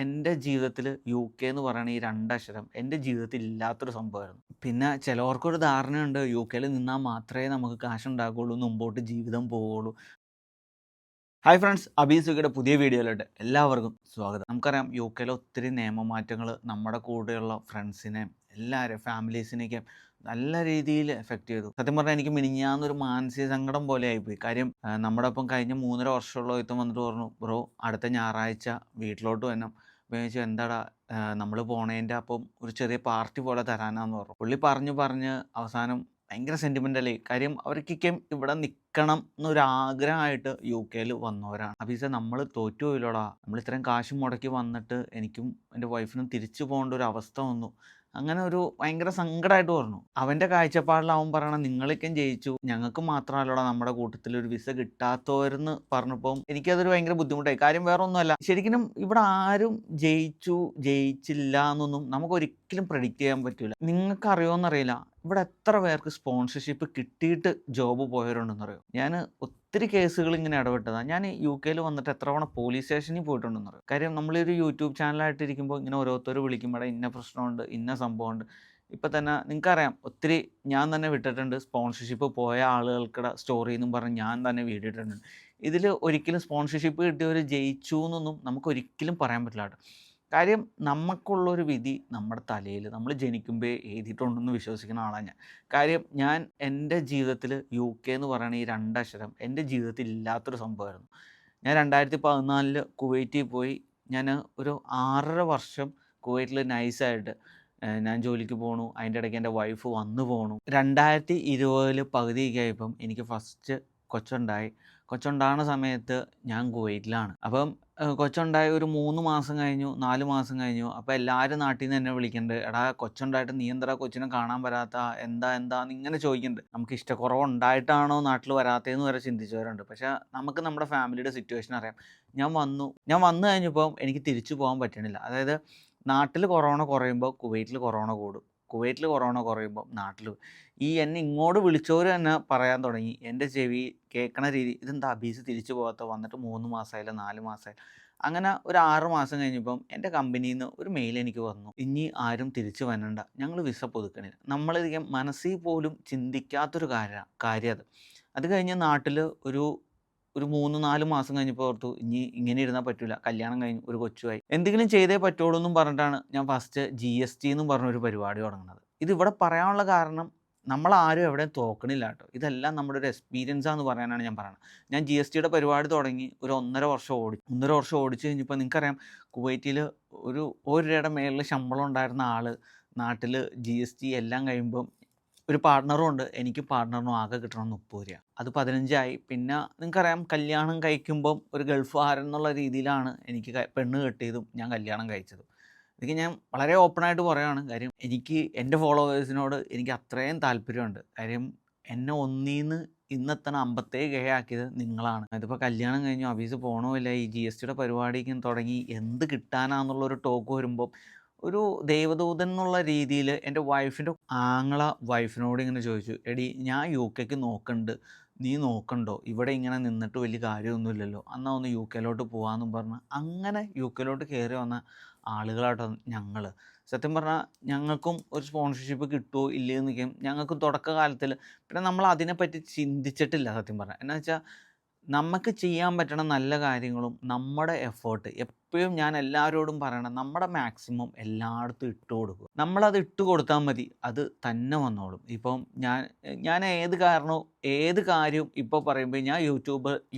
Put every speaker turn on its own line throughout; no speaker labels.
എൻ്റെ ജീവിതത്തിൽ യു.കെ എന്ന് പറയുന്ന ഈ 2 അക്ഷരം എൻ്റെ ജീവിതത്തിൽ ഇല്ലാത്തൊരു സംഭവമായിരുന്നു. പിന്നെ ചിലവർക്കൊരു ധാരണയുണ്ട് യു.കെയിൽ നിന്നാൽ മാത്രമേ നമുക്ക് കാശുണ്ടാക്കുകയുള്ളൂ, മുമ്പോട്ട് ജീവിതം പോവുള്ളൂ. ഹായ് ഫ്രണ്ട്സ്, അബീസുഖയുടെ പുതിയ വീഡിയോയിലോട്ട് എല്ലാവർക്കും സ്വാഗതം. നമുക്കറിയാം യു.കെയിലെ ഒത്തിരി നിയമമാറ്റങ്ങൾ നമ്മുടെ കൂടെയുള്ള ഫ്രണ്ട്സിനെയും എല്ലാവരെയും ഫാമിലീസിനെയൊക്കെ നല്ല രീതിയിൽ എഫക്റ്റ് ചെയ്തു. സത്യം പറഞ്ഞാൽ എനിക്ക് മിനിഞ്ഞാന്നൊരു മാനസിക സങ്കടം പോലെ ആയിപ്പോയി. കാര്യം നമ്മുടെ ഒപ്പം കഴിഞ്ഞ 3.5 വർഷമുള്ള ഒരുത്തൻ വന്നിട്ട് പറഞ്ഞു, ബ്രോ അടുത്ത ഞായറാഴ്ച വീട്ടിലോട്ട് വരണം. അപ്പോൾ ഞാൻ ചോദിച്ചു, എന്താടാ നമ്മൾ പോണതിൻ്റെ അപ്പം ഒരു ചെറിയ പാർട്ടി പോലെ തരാനാന്ന് പറഞ്ഞു. പുള്ളി പറഞ്ഞ് അവസാനം ഭയങ്കര സെൻറ്റിമെൻ്റലി. കാര്യം അവർക്കൊക്കെ ഇവിടെ നിൽക്കണം എന്നൊരാഗ്രഹമായിട്ട് യു.കെയിൽ വന്നവരാണ്. അബീസ നമ്മൾ തോറ്റു പോയില്ലോടാ, നമ്മൾ ഇത്രയും കാശ് മുടക്കി വന്നിട്ട് എനിക്കും എൻ്റെ വൈഫിനും തിരിച്ചു പോകേണ്ട ഒരു അവസ്ഥ വന്നു. അങ്ങനെ ഒരു ഭയങ്കര സങ്കടമായിട്ട് പറഞ്ഞു. അവൻ്റെ കാഴ്ചപ്പാടിൽ അവൻ പറയണം, നിങ്ങളൊക്കെയും ജയിച്ചു, ഞങ്ങൾക്ക് മാത്രമല്ലടാ നമ്മുടെ കൂട്ടത്തിൽ ഒരു വിസ കിട്ടാത്തവരെന്ന് പറഞ്ഞപ്പോൾ എനിക്കതൊരു ഭയങ്കര ബുദ്ധിമുട്ടായി. കാര്യം വേറെ ഒന്നുമല്ല, ശരിക്കും ഇവിടെ ആരും ജയിച്ചില്ല എന്നൊന്നും നമുക്കൊരിക്കലും പ്രെഡിക്റ്റ് ചെയ്യാൻ പറ്റില്ല. നിങ്ങൾക്ക് അറിയുമോയെന്നറിയില്ല, ഇവിടെ എത്ര പേർക്ക് സ്പോൺസർഷിപ്പ് കിട്ടിയിട്ട് ജോബ് പോയവരുണ്ടെന്നറിയോ? ഞാൻ ഒത്തിരി കേസുകൾ ഇങ്ങനെ ഇടപെട്ടതാണ്. ഞാൻ യു.കെയിൽ വന്നിട്ട് എത്ര തവണ പോലീസ് സ്റ്റേഷനിൽ പോയിട്ടുണ്ടെന്നറിയോ? കാര്യം നമ്മളൊരു യൂട്യൂബ് ചാനലായിട്ടിരിക്കുമ്പോൾ ഇങ്ങനെ ഓരോരുത്തർ വിളിക്കുമ്പോൾ ഇന്ന പ്രശ്നമുണ്ട്, ഇന്ന സംഭവമുണ്ട്. ഇപ്പം തന്നെ നിങ്ങൾക്കറിയാം, ഒത്തിരി ഞാൻ തന്നെ വിട്ടിട്ടുണ്ട്. സ്പോൺസർഷിപ്പ് പോയ ആളുകൾക്കുടെ സ്റ്റോറി എന്നും പറഞ്ഞ് ഞാൻ തന്നെ വീഡിയോ ഇട്ടിട്ടുണ്ട്. ഇതിൽ ഒരിക്കലും സ്പോൺസർഷിപ്പ് കിട്ടിയവർ ജയിച്ചു എന്നൊന്നും നമുക്കൊരിക്കലും പറയാൻ പറ്റില്ല കേട്ടോ. കാര്യം നമുക്കുള്ളൊരു വിധി നമ്മുടെ തലയിൽ നമ്മൾ ജനിക്കുമ്പോൾ എഴുതിയിട്ടുണ്ടെന്ന് വിശ്വസിക്കുന്ന ആളാണ് ഞാൻ. കാര്യം ഞാൻ എൻ്റെ ജീവിതത്തിൽ യു.കെ എന്ന് പറയുന്ന ഈ 2 അക്ഷരം എൻ്റെ ജീവിതത്തിൽ ഇല്ലാത്തൊരു സംഭവമായിരുന്നു. ഞാൻ 2014 കുവൈറ്റിൽ പോയി. ഞാൻ ഒരു 6.5 വർഷം കുവൈറ്റിൽ നൈസായിട്ട് ഞാൻ ജോലിക്ക് പോണു. അതിൻ്റെ ഇടയ്ക്ക് എൻ്റെ വൈഫ് വന്നു പോണു. 2020 പകുതിയൊക്കെ ആയപ്പം എനിക്ക് ഫസ്റ്റ് കൊച്ചുണ്ടായി. കൊച്ചുണ്ടാകുന്ന സമയത്ത് ഞാൻ കുവൈറ്റിലാണ്. അപ്പം കൊച്ചുണ്ടായി ഒരു 3 മാസം കഴിഞ്ഞു, 4 മാസം കഴിഞ്ഞു. അപ്പോൾ എല്ലാവരും നാട്ടിൽ നിന്ന് എന്നെ വിളിക്കുന്നുണ്ട്, എടാ കൊച്ചുണ്ടായിട്ട് നീ എന്താ കൊച്ചിനെ കാണാൻ വരാത്ത, എന്താന്ന് ഇങ്ങനെ ചോദിക്കുന്നുണ്ട്. നമുക്ക് ഇഷ്ടക്കുറവുണ്ടായിട്ടാണോ നാട്ടിൽ വരാത്തതെന്ന് വരെ ചിന്തിച്ചവരുണ്ട്. പക്ഷേ നമുക്ക് നമ്മുടെ ഫാമിലിയുടെ സിറ്റുവേഷൻ അറിയാം. ഞാൻ വന്നു കഴിഞ്ഞപ്പോൾ എനിക്ക് തിരിച്ചു പോകാൻ പറ്റണില്ല. അതായത് നാട്ടിൽ കൊറോണ കുറയുമ്പോൾ കുവൈറ്റിൽ കൊറോണ കൂടും, കുവൈറ്റിൽ കൊറോണ കുറയുമ്പോൾ നാട്ടിൽ. എന്നെ ഇങ്ങോട്ട് വിളിച്ചവർ തന്നെ പറയാൻ തുടങ്ങി, എൻ്റെ ചെവി കേൾക്കണ രീതി, ഇതെന്താ അബീസ് തിരിച്ചു പോകാത്ത, വന്നിട്ട് 3 മാസമായില്ല 4 മാസമായി. അങ്ങനെ ഒരു 6 മാസം കഴിഞ്ഞപ്പം എൻ്റെ കമ്പനിയിൽ നിന്ന് ഒരു മെയിൽ എനിക്ക് വന്നു, ഇനി ആരും തിരിച്ചു വരണ്ട, ഞങ്ങൾ വിസ പുതുക്കണില്ല. നമ്മളധികം മനസ്സിൽ പോലും ചിന്തിക്കാത്തൊരു കാര്യം അത്. അത് കഴിഞ്ഞ് നാട്ടിൽ ഒരു 3-4 മാസം കഴിഞ്ഞപ്പോൾ ഓർത്തു, ഇനി ഇങ്ങനെ ഇരുന്നാൽ പറ്റില്ല, കല്യാണം കഴിഞ്ഞു, ഒരു കൊച്ചുമായി, എന്തെങ്കിലും ചെയ്തേ പറ്റുള്ളൂ എന്നും പറഞ്ഞിട്ടാണ് ഞാൻ ഫസ്റ്റ് GST എന്നും പറഞ്ഞൊരു പരിപാടി തുടങ്ങുന്നത്. ഇതിവിടെ പറയാനുള്ള കാരണം, നമ്മളാരും എവിടെയും തോക്കണില്ല കേട്ടോ. ഇതെല്ലാം നമ്മുടെ ഒരു എക്സ്പീരിയൻസാന്ന് പറയാനാണ് ഞാൻ പറയുന്നത്. ഞാൻ GSTയുടെ പരിപാടി തുടങ്ങി ഒരു 1.5 വർഷം ഓടിച്ച് കഴിഞ്ഞപ്പോൾ നിങ്ങൾക്കറിയാം, കുവൈറ്റിൽ ഒരു രൂപയുടെ മേളിൽ ശമ്പളം ഉണ്ടായിരുന്ന ആൾ നാട്ടിൽ GST എല്ലാം കഴിയുമ്പം ഒരു പാർട്ട്ണറും ഉണ്ട്. എനിക്ക് പാർട്ട്ണറിനും ആകെ കിട്ടണം 30 രൂപ. അത് 15 ആയി. പിന്നെ നിങ്ങൾക്കറിയാം, കല്യാണം കഴിക്കുമ്പം ഒരു ഗൾഫുകാരൻ എന്നുള്ള രീതിയിലാണ് എനിക്ക് പെണ്ണ് കെട്ടിയതും ഞാൻ കല്യാണം കഴിച്ചതും. ഇതൊക്കെ ഞാൻ വളരെ ഓപ്പണായിട്ട് പറയുകയാണ്. കാര്യം എനിക്ക് എൻ്റെ ഫോളോവേഴ്സിനോട് എനിക്ക് അത്രയും താല്പര്യമുണ്ട്. കാര്യം എന്നെ ഒന്നീന്ന് ഇന്നെത്തണ 57K ആക്കിയത് നിങ്ങളാണ്. ഇതിപ്പോൾ കല്യാണം കഴിഞ്ഞു, ഓഫീസിൽ പോകണമില്ല, ഈ GSTയുടെ പരിപാടിക്കും തുടങ്ങി, എന്ത് കിട്ടാനാന്നുള്ളൊരു ടോക്ക് വരുമ്പോൾ ഒരു ദൈവദൂതൻ എന്നുള്ള രീതിയിൽ എൻ്റെ വൈഫിൻ്റെ ആങ്ങള വൈഫിനോട് ഇങ്ങനെ ചോദിച്ചു, എടി ഞാൻ യു.കെക്ക് നോക്കുന്നുണ്ട്, നീ നോക്കണ്ടോ? ഇവിടെ ഇങ്ങനെ നിന്നിട്ട് വലിയ കാര്യമൊന്നുമില്ലല്ലോ, എന്നാൽ ഒന്ന് യു.കെയിലോട്ട് പോകാമെന്നും പറഞ്ഞ് അങ്ങനെ യു.കെയിലോട്ട് കയറി വന്ന ആളുകളാട്ടോ ഞങ്ങൾ. സത്യം പറഞ്ഞാൽ ഞങ്ങൾക്കും ഒരു സ്പോൺസർഷിപ്പ് കിട്ടുമോ ഇല്ലയെന്നൊക്കെ ഞങ്ങൾക്ക് തുടക്കകാലത്തിൽ, പിന്നെ നമ്മൾ അതിനെപ്പറ്റി ചിന്തിച്ചിട്ടില്ല സത്യം പറഞ്ഞാൽ. എന്നാ വെച്ചാൽ നമുക്ക് ചെയ്യാൻ പറ്റണ നല്ല കാര്യങ്ങളും നമ്മുടെ എഫേർട്ട് എപ്പോഴും ഞാൻ എല്ലാവരോടും പറയണം, നമ്മുടെ മാക്സിമം എല്ലായിടത്തും ഇട്ട് കൊടുക്കുക. നമ്മളത് ഇട്ട് കൊടുത്താൽ മതി, അത് തന്നെ വന്നോളും. ഇപ്പം ഞാൻ ഏത് കാര്യവും ഇപ്പോൾ പറയുമ്പോൾ ഞാൻ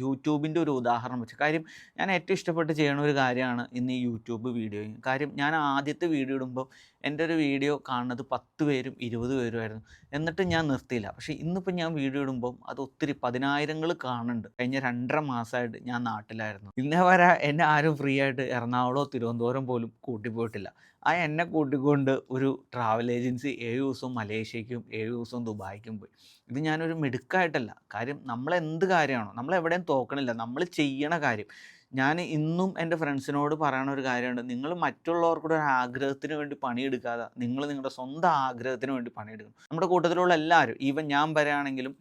യൂട്യൂബിൻ്റെ ഒരു ഉദാഹരണം വെച്ചു. കാര്യം ഞാൻ ഏറ്റവും ഇഷ്ടപ്പെട്ട് ചെയ്യണ ഒരു കാര്യമാണ് ഇന്ന് ഈ യൂട്യൂബ് വീഡിയോയും. കാര്യം ഞാൻ ആദ്യത്തെ വീഡിയോ ഇടുമ്പോൾ എൻ്റെ ഒരു വീഡിയോ കാണുന്നത് 10 പേരും 20 പേരുമായിരുന്നു. എന്നിട്ട് ഞാൻ നിർത്തിയില്ല. പക്ഷേ ഇന്നിപ്പോൾ ഞാൻ വീഡിയോ ഇടുമ്പം അത് ഒത്തിരി 10,000 കാണുന്നുണ്ട്. കഴിഞ്ഞ 2.5 മാസമായിട്ട് ഞാൻ നാട്ടിലായിരുന്നു. ഇന്നേ വരെ എന്നെ ആരും ഫ്രീ ആയിട്ട് എറണാകുളമോ തിരുവനന്തപുരം പോലും കൂട്ടിപ്പോയിട്ടില്ല. എന്നെ കൂട്ടിക്കൊണ്ട് ഒരു ട്രാവൽ ഏജൻസി 7 ദിവസവും മലേഷ്യയ്ക്കും 7 ദിവസവും ദുബായിക്കും പോയി. ഇത് ഞാനൊരു മിടുക്കായിട്ടല്ല. കാര്യം നമ്മളെന്ത് കാര്യമാണോ, നമ്മളെവിടെയും തോക്കണില്ല, നമ്മൾ ചെയ്യണ കാര്യം. ഞാൻ ഇന്നും എൻ്റെ ഫ്രണ്ട്സിനോട് പറയണ ഒരു കാര്യമുണ്ട്, നിങ്ങൾ മറ്റുള്ളവർക്കുടെ ഒരു ആഗ്രഹത്തിന് വേണ്ടി പണിയെടുക്കാതെ നിങ്ങൾ നിങ്ങളുടെ സ്വന്തം ആഗ്രഹത്തിന് വേണ്ടി പണിയെടുക്കണം. നമ്മുടെ കൂട്ടത്തിലുള്ള എല്ലാവരും, ഈവൻ ഞാൻ പറയുകയാണെങ്കിലും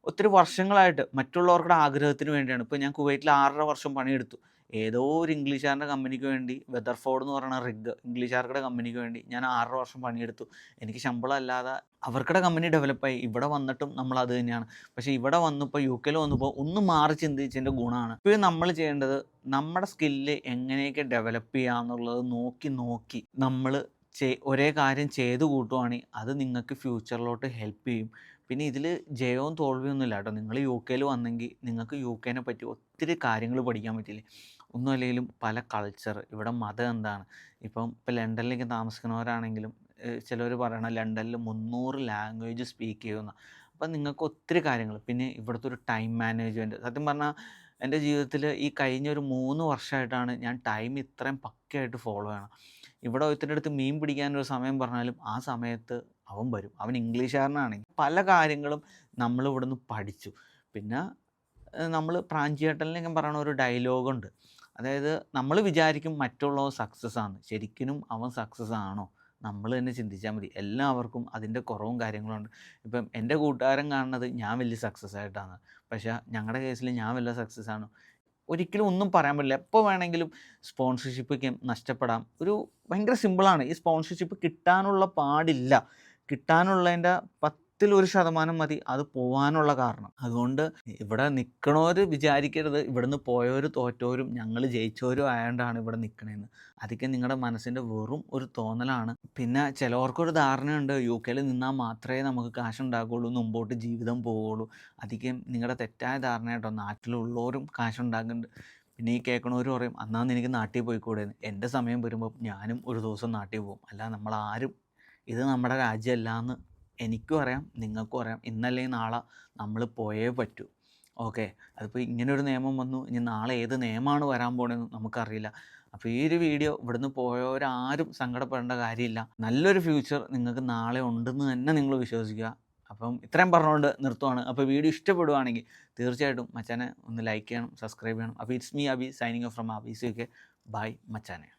ഒത്തിരി വർഷങ്ങളായിട്ട് മറ്റുള്ളവരുടെ ആഗ്രഹത്തിന് വേണ്ടിയാണ്. ഇപ്പോൾ ഞാൻ കുവൈറ്റിൽ 6.5 വർഷം പണിയെടുത്തു. ഏതോ ഒരു ഇംഗ്ലീഷുകാരൻ്റെ കമ്പനിക്ക് വേണ്ടി വെതർഫോർഡ് എന്ന് പറയുന്ന ഇംഗ്ലീഷുകാരുടെ കമ്പനിക്ക് വേണ്ടി ഞാൻ 6 വർഷം പണിയെടുത്തു. എനിക്ക് ശമ്പളം അല്ലാതെ അവർക്കടെ കമ്പനി ഡെവലപ്പായി. ഇവിടെ വന്നിട്ടും നമ്മൾ അത് തന്നെയാണ്. പക്ഷേ ഇവിടെ വന്നപ്പോൾ യുകെയിൽ വന്നപ്പോൾ ഒന്ന് മാറി ചിന്തിച്ചതിൻ്റെ ഗുണമാണ്. ഇപ്പോഴും നമ്മൾ ചെയ്യേണ്ടത് നമ്മുടെ സ്കില്ല് എങ്ങനെയൊക്കെ ഡെവലപ്പ് ചെയ്യാന്നുള്ളത് നോക്കി നമ്മൾ ഒരേ കാര്യം ചെയ്ത് കൂട്ടുവാണെങ്കിൽ അത് നിങ്ങൾക്ക് ഫ്യൂച്ചറിലോട്ട് ഹെൽപ്പ് ചെയ്യും. പിന്നെ ഇതിൽ ജയവും തോൽവിയൊന്നുമില്ല കേട്ടോ. നിങ്ങൾ യുകെയിൽ വന്നെങ്കിൽ നിങ്ങൾക്ക് യുകെനെ പറ്റി ഒത്തിരി കാര്യങ്ങൾ പഠിക്കാൻ പറ്റില്ലേ. ഒന്നും അല്ലെങ്കിലും പല കൾച്ചർ, ഇവിടെ മതം എന്താണ്, ഇപ്പം ലണ്ടനിലേക്ക് താമസിക്കുന്നവരാണെങ്കിലും ചിലർ പറയണം ലണ്ടനിൽ 300 ലാംഗ്വേജ് സ്പീക്ക് ചെയ്യുമെന്ന്. അപ്പം നിങ്ങൾക്ക് ഒത്തിരി കാര്യങ്ങൾ, പിന്നെ ഇവിടുത്തെ ഒരു ടൈം മാനേജ്മെൻറ്റ്. സത്യം പറഞ്ഞാൽ എൻ്റെ ജീവിതത്തിൽ ഈ കഴിഞ്ഞ ഒരു 3 വർഷമായിട്ടാണ് ഞാൻ ടൈം ഇത്രയും പക്കയായിട്ട് ഫോളോ ചെയ്യണം. ഇവിടെ ഒരുത്തൻ്റെ അടുത്ത് മീൻ പിടിക്കാനൊരു സമയം പറഞ്ഞാലും ആ സമയത്ത് അവൻ വരും. അവൻ ഇംഗ്ലീഷുകാരനാണെങ്കിൽ പല കാര്യങ്ങളും നമ്മൾ ഇവിടുന്ന് പഠിച്ചു. പിന്നെ നമ്മൾ പ്രാഞ്ചിയേട്ടനിലൊക്കെ പറയുന്ന ഒരു ഡയലോഗുണ്ട്. അതായത് നമ്മൾ വിചാരിക്കും മറ്റുള്ളവൻ സക്സസ് ആണ്, ശരിക്കും അവൻ സക്സസ് ആണോ? നമ്മൾ തന്നെ ചിന്തിച്ചാൽ മതി. എല്ലാവർക്കും അതിൻ്റെ കുറവും കാര്യങ്ങളുണ്ട്. ഇപ്പം എൻ്റെ കൂട്ടുകാരൻ കാണുന്നത് ഞാൻ വലിയ സക്സസ് ആയിട്ടാണ്, പക്ഷേ ഞങ്ങളുടെ കേസിൽ ഞാൻ വലിയ സക്സസ് ആണ്. ഒരിക്കലും ഒന്നും പറയാൻ പറ്റില്ല. എപ്പോൾ വേണമെങ്കിലും സ്പോൺസർഷിപ്പ് നഷ്ടപ്പെടാം. ഒരു ഭയങ്കര സിമ്പിളാണ്. ഈ സ്പോൺസർഷിപ്പ് കിട്ടാനുള്ള പാടില്ല. കിട്ടാനുള്ളതിൻ്റെ 10% മതി അത് പോകാനുള്ള കാരണം. അതുകൊണ്ട് ഇവിടെ നിൽക്കണവർ വിചാരിക്കരുത് ഇവിടുന്ന് പോയവർ തോറ്റവരും ഞങ്ങൾ ജയിച്ചവരും ആയതുകൊണ്ടാണ് ഇവിടെ നിൽക്കണേന്ന്. അതൊക്കെ നിങ്ങളുടെ മനസ്സിൻ്റെ വെറും ഒരു തോന്നലാണ്. പിന്നെ ചിലവർക്കൊരു ധാരണയുണ്ട് യുകെയിൽ നിന്നാൽ മാത്രമേ നമുക്ക് കാശുണ്ടാക്കുകയുള്ളൂ, മുമ്പോട്ട് ജീവിതം പോവുകയുള്ളൂ. അധികം നിങ്ങളുടെ തെറ്റായ ധാരണ കേട്ടോ. നാട്ടിലുള്ളവരും കാശുണ്ടാക്കുന്നുണ്ട്. പിന്നെ ഈ കേൾക്കണവർ പറയും അന്നാന്ന് എനിക്ക് നാട്ടിൽ പോയിക്കൂടെ. എൻ്റെ സമയം വരുമ്പോൾ ഞാനും ഒരു ദിവസം നാട്ടിൽ പോകും. അല്ല നമ്മളാരും ഇത് നമ്മുടെ രാജ്യമല്ലാന്ന് എനിക്കും അറിയാം, നിങ്ങൾക്കും അറിയാം. ഇന്നല്ലെങ്കിൽ നാളെ നമ്മൾ പോയേ പറ്റൂ. ഓക്കെ, അതിപ്പോൾ ഇങ്ങനൊരു നിയമം വന്നു, ഇനി നാളെ ഏത് നിയമമാണ് വരാൻ പോകണമെന്ന് നമുക്കറിയില്ല. അപ്പോൾ ഈ ഒരു വീഡിയോ ഇവിടുന്ന് പോയവരാരും സങ്കടപ്പെടേണ്ട കാര്യമില്ല. നല്ലൊരു ഫ്യൂച്ചർ നിങ്ങൾക്ക് നാളെ ഉണ്ടെന്ന് തന്നെ നിങ്ങൾ വിശ്വസിക്കുക. അപ്പം ഇത്രയും പറഞ്ഞുകൊണ്ട് നിർത്തുവാണ്. അപ്പോൾ വീഡിയോ ഇഷ്ടപ്പെടുവാണെങ്കിൽ തീർച്ചയായിട്ടും മച്ചാനെ ഒന്ന് ലൈക്ക് ചെയ്യണം, സബ്സ്ക്രൈബ് ചെയ്യണം. അപ്പോൾ it's me Abi signing off from Abi's UK. Bye മച്ചാനെ.